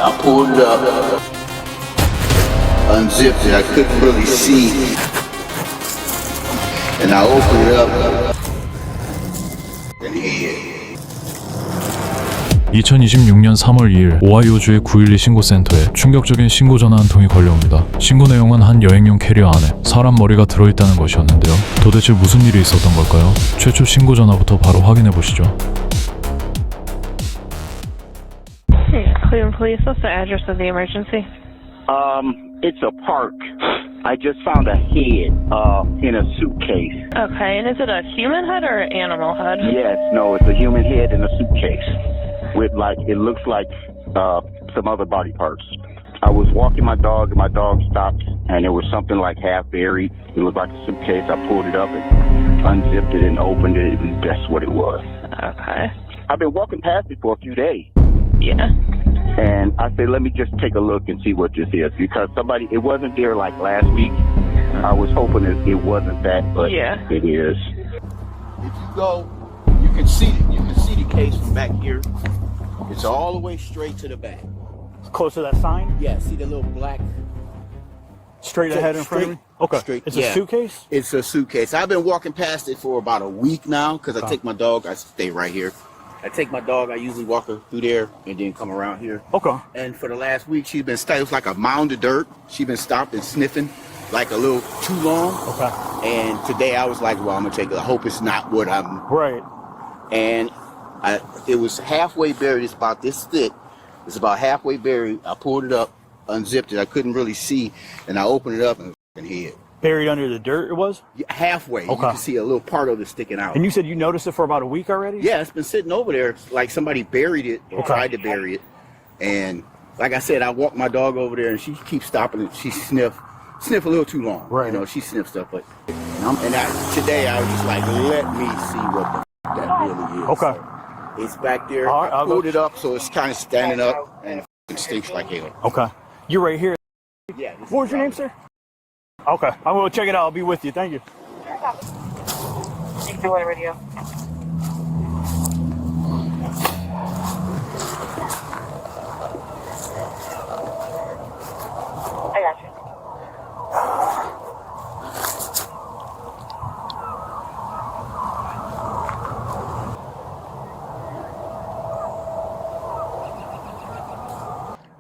I pulled it up, unzipped it, I couldn't really see, and I opened it up and hid. 2026년 3월 2일 오하이오주의 912 신고센터에 충격적인 신고 전화 한 통이 걸려옵니다. 신고 내용은 한 여행용 캐리어 안에 사람 머리가 들어있다는 것이었는데요. 도대체 무슨 일이 있었던 걸까요? 최초 신고 전화부터 바로 확인해 보시죠. Cleveland Police, what's the address of the emergency? It's a park. I just found a head, in a suitcase. Okay, and is it a human head or an animal head? Yes, no, it's a human head in a suitcase. With it looks like, some other body parts. I was walking my dog and my dog stopped and there was something like half buried. It looked like a suitcase. I pulled it up and unzipped it and opened it and that's what it was. Okay. I've been walking past it for a few days. Yeah. And I said, let me just take a look and see what this is. Because it wasn't there like last week. I was hoping it wasn't that, but Yeah. it is. If you go, you can see the case from back here. It's all the way straight to the back. Close to that sign? Yeah, see the little black. Straight ahead in front of me? Okay. Straight, It's yeah. a suitcase? It's a suitcase. I've been walking past it for about a week now because I take my dog. I stay right here. I take my dog. I usually walk her through there and then come around here. Okay. And for the last week, she's been it was like a mound of dirt. She's been stopped and sniffing like a little too long. Okay. And today I was like, well, I'm gonna take it. I hope it's not what I'm. Right. And it was halfway buried. It's about this thick. It's about halfway buried. I pulled it up, unzipped it. I couldn't really see, and I opened it up and hid. Buried under the dirt it was? Halfway. You Okay. can see a little part of it sticking out. And you said you noticed it for about a week already? Yeah, it's been sitting over there like somebody buried it or Okay. tried to bury it. And like I said, I walk my dog over there and she keeps stopping it. She sniff a little too long. Right. You know, she sniffs stuff. But today I was just like, let me see what the that really is. Okay. So it's back there. All right, I I'll pulled go- it up so it's kind of standing up and it stinks like hell. Okay. You're right here. Yeah. What was your name, sir? Okay. I'm going to check it out. I'll be with you. Thank you. Radio. I got you.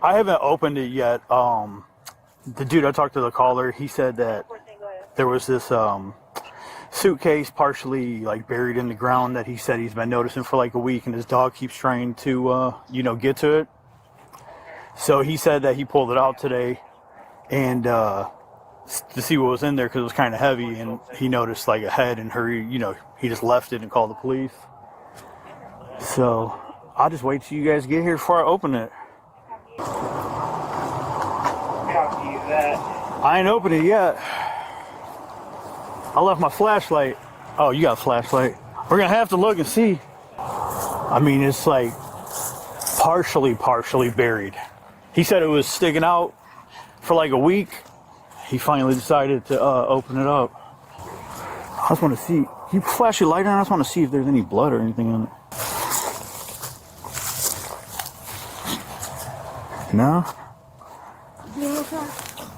I haven't opened it yet. The dude I talked to, the caller, he said that there was this suitcase partially like buried in the ground that he said he's been noticing for like a week, and his dog keeps trying to get to it. So he said that he pulled it out today and to see what was in there because it was kind of heavy, and he noticed like a head and he just left it and called the police. So I'll just wait till you guys get here before I open it. I ain't opened it yet. I left my flashlight. Oh, you got a flashlight. We're gonna have to look and see. I mean, it's like partially buried. He said it was sticking out for like a week. He finally decided to open it up. I just want to see. You flash your light on. I just want to see if there's any blood or anything on it. No?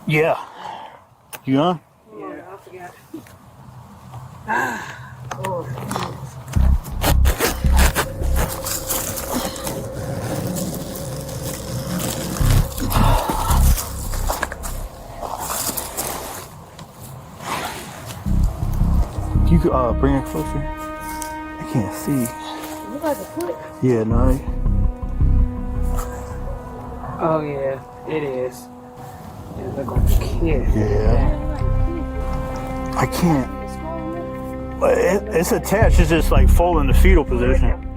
Yeah. You on? Yeah, I forgot. You could bring it closer. I can't see. Look like a foot. Yeah, no. Oh yeah, it is. It look like a kid. Yeah. I can't. It's attached. It's just like full in the fetal position.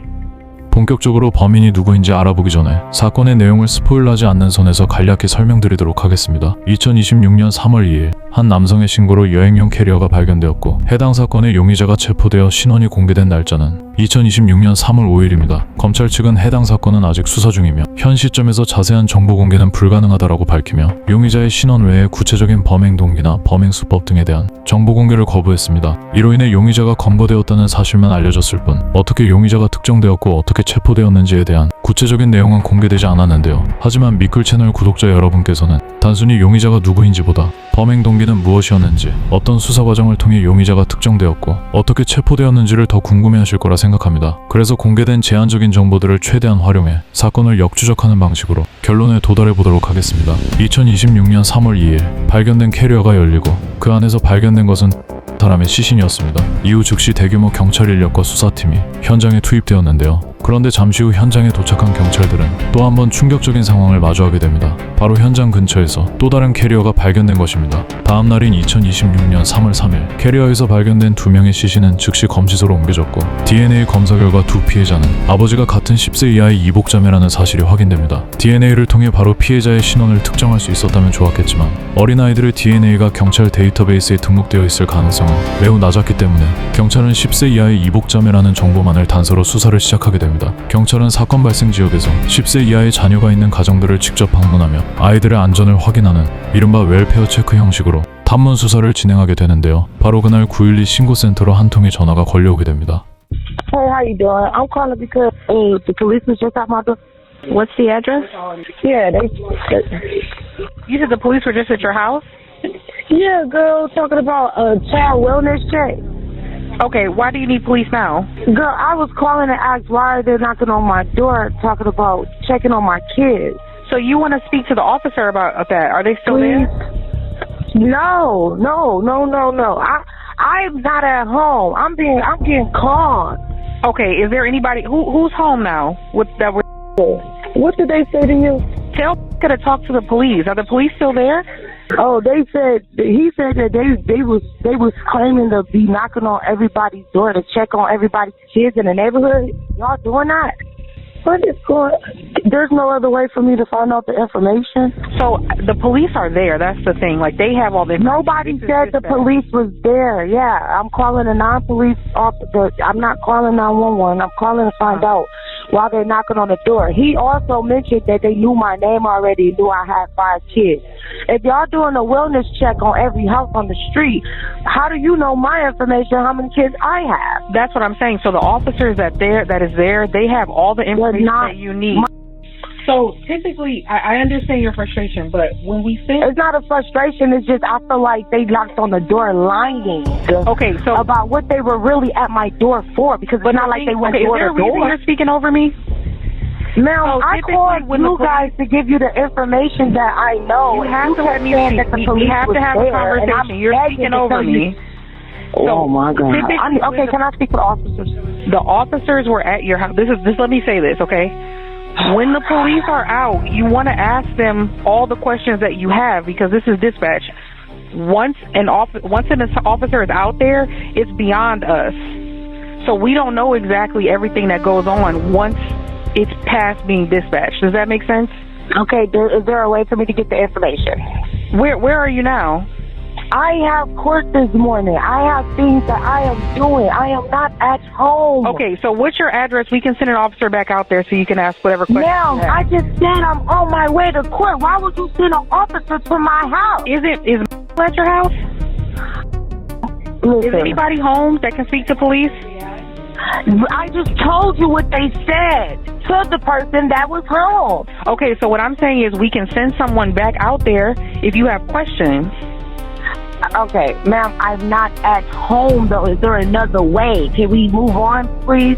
본격적으로 범인이 누구인지 알아보기 전에 사건의 내용을 스포일하지 않는 선에서 간략히 설명드리도록 하겠습니다. 2026년 3월 2일 한 남성의 신고로 여행용 캐리어가 발견되었고 해당 사건의 용의자가 체포되어 신원이 공개된 날짜는 2026년 3월 5일입니다. 검찰 측은 해당 사건은 아직 수사 중이며 현 시점에서 자세한 정보 공개는 불가능하다라고 밝히며 용의자의 신원 외에 구체적인 범행 동기나 범행 수법 등에 대한 정보 공개를 거부했습니다. 이로 인해 용의자가 검거되었다는 사실만 알려졌을 뿐 어떻게 용의자가 특정되었고 어떻게 체포되었는지에 대한 구체적인 내용은 공개되지 않았는데요. 하지만 미끌 채널 구독자 여러분께서는 단순히 용의자가 누구인지보다 범행 동기는 무엇이었는지, 어떤 수사 과정을 통해 용의자가 특정되었고 어떻게 체포되었는지를 더 궁금해하실 거라 생각합니다. 그래서 공개된 제한적인 정보들을 최대한 활용해 사건을 역추적하는 방식으로 결론에 도달해 보도록 하겠습니다. 2026년 3월 2일 발견된 캐리어가 열리고 그 안에서 발견된 것은 사람의 시신이었습니다. 이후 즉시 대규모 경찰 인력과 수사팀이 현장에 투입되었는데요. 그런데 잠시 후 현장에 도착한 경찰들은 또 한 번 충격적인 상황을 마주하게 됩니다. 바로 현장 근처에서 또 다른 캐리어가 발견된 것입니다. 다음 날인 2026년 3월 3일 캐리어에서 발견된 2명의 시신은 즉시 검시소로 옮겨졌고 DNA 검사 결과 두 피해자는 아버지가 같은 10세 이하의 이복자매라는 사실이 확인됩니다. DNA를 통해 바로 피해자의 신원을 특정할 수 있었다면 좋았겠지만 어린아이들의 DNA가 경찰 데이터베이스에 등록되어 있을 가능성은 매우 낮았기 때문에 경찰은 10세 이하의 이복자매라는 정보만을 단서로 수사를 시작하게 됩니다. 경찰은 사건 발생 지역에서 10세 이하의 자녀가 있는 가정들을 직접 방문하며 아이들의 안전을 확인하는 이른바 웰페어 체크 형식으로 탐문 수사를 진행하게 되는데요. 바로 그날 912 신고센터로 한 통의 전화가 걸려오게 됩니다. Hey, how you doing? I'm calling because the police was just at my door. What's the address? Yeah, You said the police were just at your house? yeah, girl, talking about a child wellness check. Okay, why do you need police now? Girl, I was calling to ask why they're knocking on my door, talking about checking on my kids. So you want to speak to the officer about that? Are they still Please? there? No. I'm not at home. I'm getting called. Okay, is there anybody who's home now? What What did they say to you? tell to talk to the police? Are the police still there? Oh, he said that they was claiming to be knocking on everybody's door to check on everybody's kids in the neighborhood. Y'all doing that? What is going? There's no other way for me to find out the information. So the police are there. That's the thing. Like they have all the Nobody said the police was there. Yeah, I'm calling a non-police officer. I'm not calling 911. I'm calling to find out why they're knocking on the door. He also mentioned that they knew my name already, knew I had 5 kids. If y'all doing a wellness check on every house on the street, how do you know my information, how many kids I have? That's what I'm saying. So the officers that is there, they have all the information that you need. So typically, I understand your frustration, but when we think It's not a frustration, it's just I feel like they knocked on the door lying. okay, so About what they were really at my door for, because it's not like they went okay, door is there to a reason door. you're speaking over me? Ma'am, So I typically called when the you guys to give you the information that I know. You have to let me said speak. that the We police have was to have a there, and I'm conversation. You're begging speaking to over tell you- me. Oh my God. typically Okay, can I speak to the officers? The officers were at your house. This let me say this, okay? When the police are out, you want to ask them all the questions that you have because this is dispatch. Once an officer is out there, it's beyond us. So we don't know exactly everything that goes on once it's past being dispatched. Does that make sense? Okay, is there a way for me to get the information? Where are you now? I have court this morning. I have things that I am doing. I am not at home. Okay, so what's your address? We can send an officer back out there so you can ask whatever questions Ma'am, you have. I just said I'm on my way to court. Why would you send an officer to my house? Is at your house? Is Listen, anybody home that can speak to police? I just told you what they said to the person that was home. Okay, so what I'm saying is we can send someone back out there if you have questions. Okay, ma'am, I'm not at home though. Is there another way? Can we move on, please?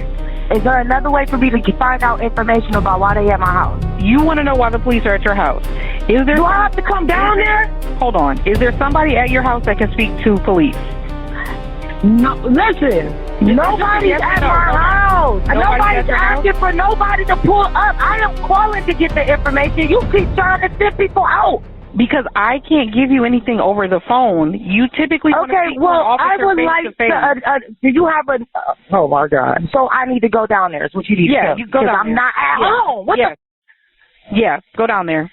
Is there another way for me to find out information about why they at my house? You want to know why the police are at your house. Is there? Do I have to come down there? Hold on. Is there somebody at your house that can speak to police? No, listen. Nobody's yes or at no? my house. Nobody's at your asking for nobody to pull up. I am calling to get the information. You keep trying to send people out. Because I can't give you anything over the phone. You typically want to Okay, speak well, to an I officer would face like to face. do you have a, oh my God. So I need to go down there is what you need to Yeah, tell you me, go 'cause down I'm there. not at Yeah. home. What Yeah. Yeah, go down there.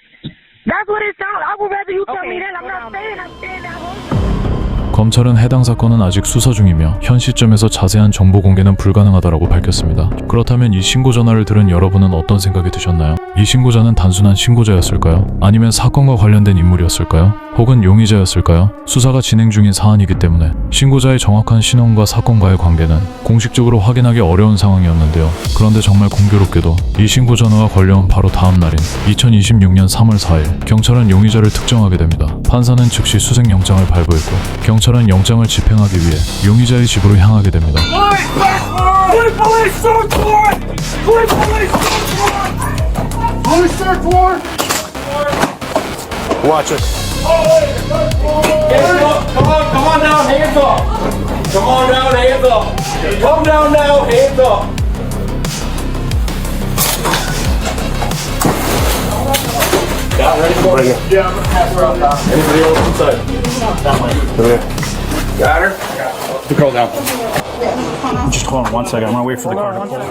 That's what it sounds. I would rather you tell Okay, me that. I'm go not down saying I'm staying at home. 검찰은 해당 사건은 아직 수사 중이며 현 시점에서 자세한 정보 공개는 불가능하다고 밝혔습니다. 그렇다면 이 신고 전화를 들은 여러분은 어떤 생각이 드셨나요? 이 신고자는 단순한 신고자였을까요? 아니면 사건과 관련된 인물이었을까요? 혹은 용의자였을까요? 수사가 진행 중인 사안이기 때문에 신고자의 정확한 신원과 사건과의 관계는 공식적으로 확인하기 어려운 상황이었는데요. 그런데 정말 공교롭게도 이 신고 전화가 걸려온 바로 다음 날인 2026년 3월 4일 경찰은 용의자를 특정하게 됩니다. 판사는 즉시 수색영장을 발부했고 경찰은 영장을 집행하기 위해 용의자의 집으로 향하게 됩니다. Watch it. Come on down, hands up. Come on down, hands up. Come down now, hands up. Yeah, ready for it? Yeah, I'm gonna pass her out now. Anybody else inside? That way. Got her? The girl down. Just hold on 1 second. I'm gonna wait for the car to pull.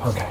Okay.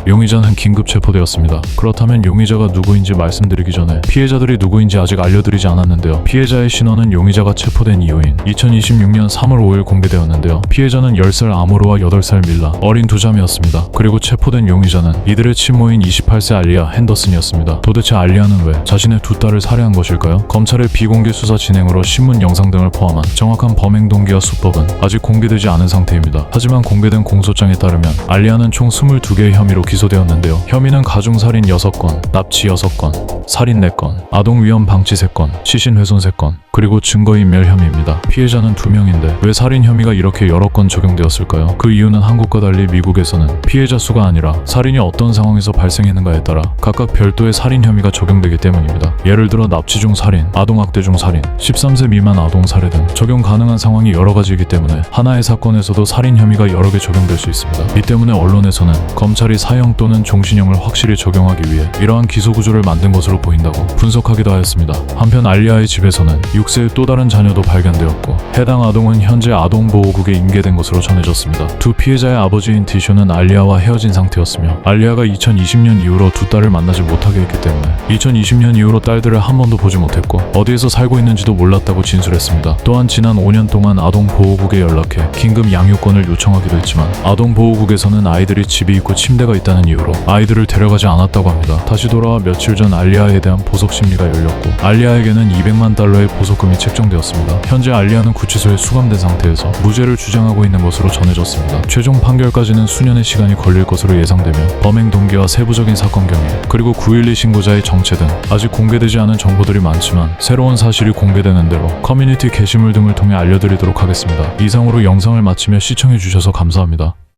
용의자는 긴급 체포되었습니다. 그렇다면 용의자가 누구인지 말씀드리기 전에 피해자들이 누구인지 아직 알려드리지 않았는데요. 피해자의 신원은 용의자가 체포된 이후인 2026년 3월 5일 공개되었는데요. 피해자는 10살 아모르와 8살 밀라, 어린 두 자매였습니다. 그리고 체포된 용의자는 이들의 친모인 28세 알리아 핸더슨이었습니다. 도대체 알리아는 왜 자신의 두 딸을 살해한 것일까요? 검찰의 비공개 수사 진행으로 신문 영상 등을 포함한 정확한 범행 동기와 수법은 아직 공개되지 않은 상태입니다. 하지만 공개된 공소장에 따르면 알리아는 총 22개의 혐의로 기소되었는데요. 혐의는 가중살인 6건, 납치 6건, 살인 4건, 아동위험 방치 3건, 시신훼손 3건, 그리고 증거인멸 혐의입니다. 피해자는 2명인데 왜 살인 혐의가 이렇게 여러 건 적용되었을까요? 그 이유는 한국과 달리 미국에서는 피해자 수가 아니라 살인이 어떤 상황에서 발생했는가에 따라 각각 별도의 살인 혐의가 적용되기 때문입니다. 예를 들어 납치 중 살인, 아동학대 중 살인, 13세 미만 아동 살해 등 적용 가능한 상황이 여러 가지이기 때문에 하나의 사건에서도 살인 혐의가 여러 개 적용될 수 있습니다. 이 때문에 언론에서는 검찰이 사형 또는 종신형을 확실히 적용하기 위해 이러한 기소 구조를 만든 것으로 보인다고 분석하기도 하였습니다. 한편 알리아의 집에서는 6세의 또 다른 자녀도 발견되었고 해당 아동은 현재 아동보호국에 인계된 것으로 전해졌습니다. 두 피해자의 아버지인 디쇼는 알리아와 헤어진 상태였으며 알리아가 2020년 이후로 두 딸을 만나지 못하게 했기 때문에 2020년 이후로 딸들을 한 번도 보지 못했고 어디에서 살고 있는지도 몰랐다고 진술했습니다. 또한 지난 5년 동안 아동보호국에 연락해 긴급 양육권을 요청하기도 했지만 아동보호국에서는 아이들이 집이 있고 침대가 있다는 이유로 아이들을 데려가지 않았다고 합니다. 다시 돌아와 며칠 전 알리아에 대한 보석 심리가 열렸고 알리아에게는 200만 달러의 보석금이 책정되었습니다. 현재 알리아는 구치소에 수감된 상태에서 무죄를 주장하고 있는 것으로 전해졌습니다. 최종 판결까지는 수년의 시간이 걸릴 것으로 예상되며 범행 동기와 세부적인 사건 경위 그리고 9.12 신고자의 정체 등 아직 공개되지 않은 정보들이 많지만 새로운 사실이 공개되는 대로 커뮤니티 게시물 등을 통해 알려드리도록 하겠습니다. 이상으로 영상을 마치며 시청해주셔서 감사합니다.